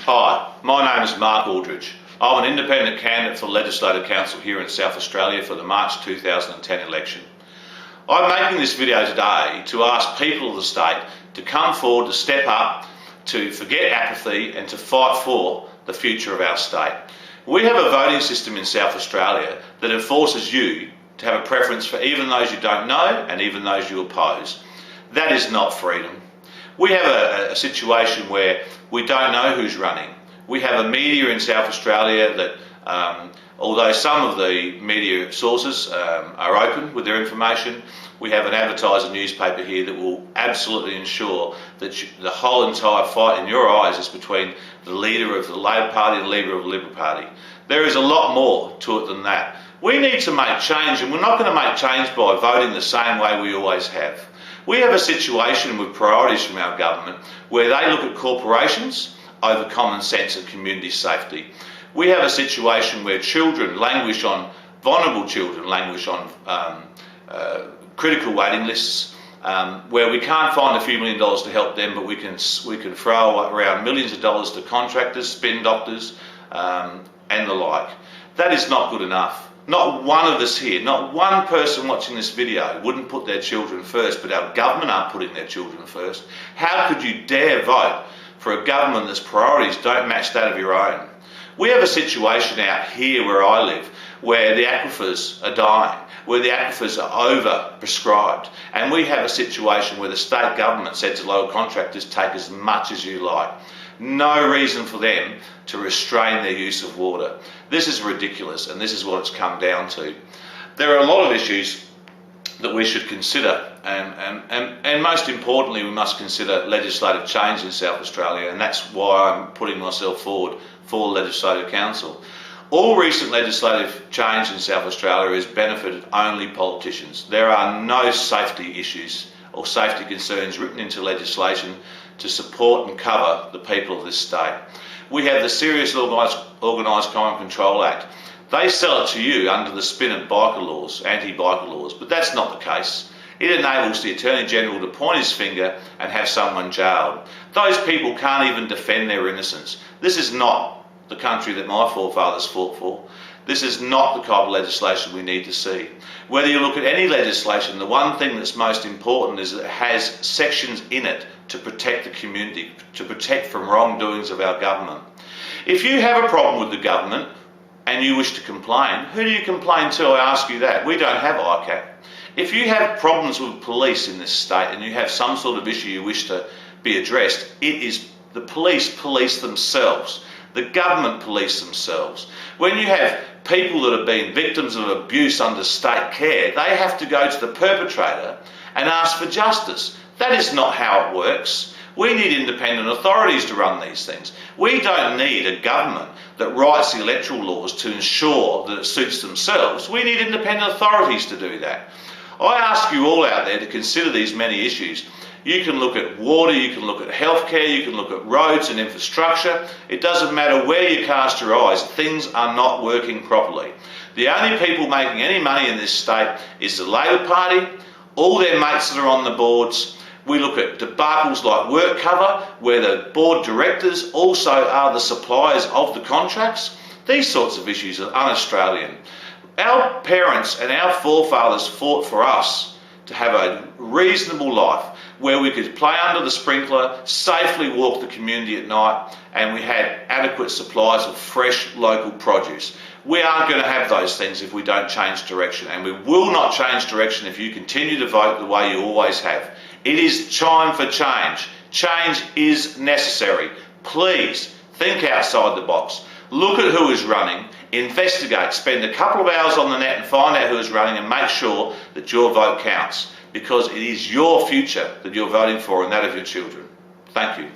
Hi, my name is M Aldridge. I'm an independent candidate for Legislative Council here in South Australia for the March 2010 election. I'm making this video today to ask people of the state to come forward, to step up, to forget apathy and to fight for the future of our state. We have a voting system in South Australia that enforces you to have a preference for even those you don't know and even those you oppose. That is not freedom. We have a situation where we don't know who's running. We have a media in South Australia that, although some of the media sources are open with their information, we have an advertiser newspaper here that will absolutely ensure that the whole entire fight in your eyes is between the leader of the Labor Party and the leader of the Liberal Party. There is a lot more to it than that. We need to make change, and we're not going to make change by voting the same way we always have. We have a situation with priorities from our government where they look at corporations over common sense and community safety. We have a situation where children languish on, vulnerable children languish on critical waiting lists, where we can't find a few $1 million to help them, but we can throw around millions of dollars to contractors, spin doctors, and the like. That is not good enough. Not one of us here, not one person watching this video wouldn't put their children first, but our government aren't putting their children first. How could you dare vote for a government that's priorities don't match that of your own? We have a situation out here where I live where the aquifers are dying, where the aquifers are over-prescribed, and we have a situation where the state government said to local contractors, take as much as you like. No reason for them to restrain their use of water. This is ridiculous, and this is what it's come down to. There are a lot of issues that we should consider, and most importantly we must consider legislative change in South Australia, and that's why I'm putting myself forward for Legislative Council. All recent legislative change in South Australia has benefited only politicians. There are no safety issues or safety concerns written into legislation to support and cover the people of this state. We have the Serious Organised Crime Control Act. They sell it to you under the spin of biker laws, anti-biker laws, but that's not the case. It enables the Attorney General to point his finger and have someone jailed. Those people can't even defend their innocence. This is not the country that my forefathers fought for. This is not the kind of legislation we need to see. Whether you look at any legislation, the one thing that's most important is that it has sections in it to protect the community, to protect from wrongdoings of our government. If you have a problem with the government and you wish to complain, who do you complain to? I ask you that. We don't have ICAC. If you have problems with police in this state and you have some sort of issue you wish to be addressed, it is the police themselves. The government police themselves. When you have people that have been victims of abuse under state care, they have to go to the perpetrator and ask for justice. That is not how it works. We need independent authorities to run these things. We don't need a government that writes the electoral laws to ensure that it suits themselves. We need independent authorities to do that. I ask you all out there to consider these many issues. You can look at water, you can look at healthcare, you can look at roads and infrastructure. It doesn't matter where you cast your eyes, things are not working properly. The only people making any money in this state is the Labor Party, all their mates that are on the boards. We look at debacles like work cover, where the board directors also are the suppliers of the contracts. These sorts of issues are un-Australian. Our parents and our forefathers fought for us to have a reasonable life where we could play under the sprinkler, safely walk the community at night, and we had adequate supplies of fresh local produce. We aren't going to have those things if we don't change direction, and we will not change direction if you continue to vote the way you always have. It is time for change. Change is necessary. Please think outside the box. Look at who is running, investigate, spend a couple of hours on the net and find out who is running and make sure that your vote counts, because it is your future that you're voting for and that of your children. Thank you.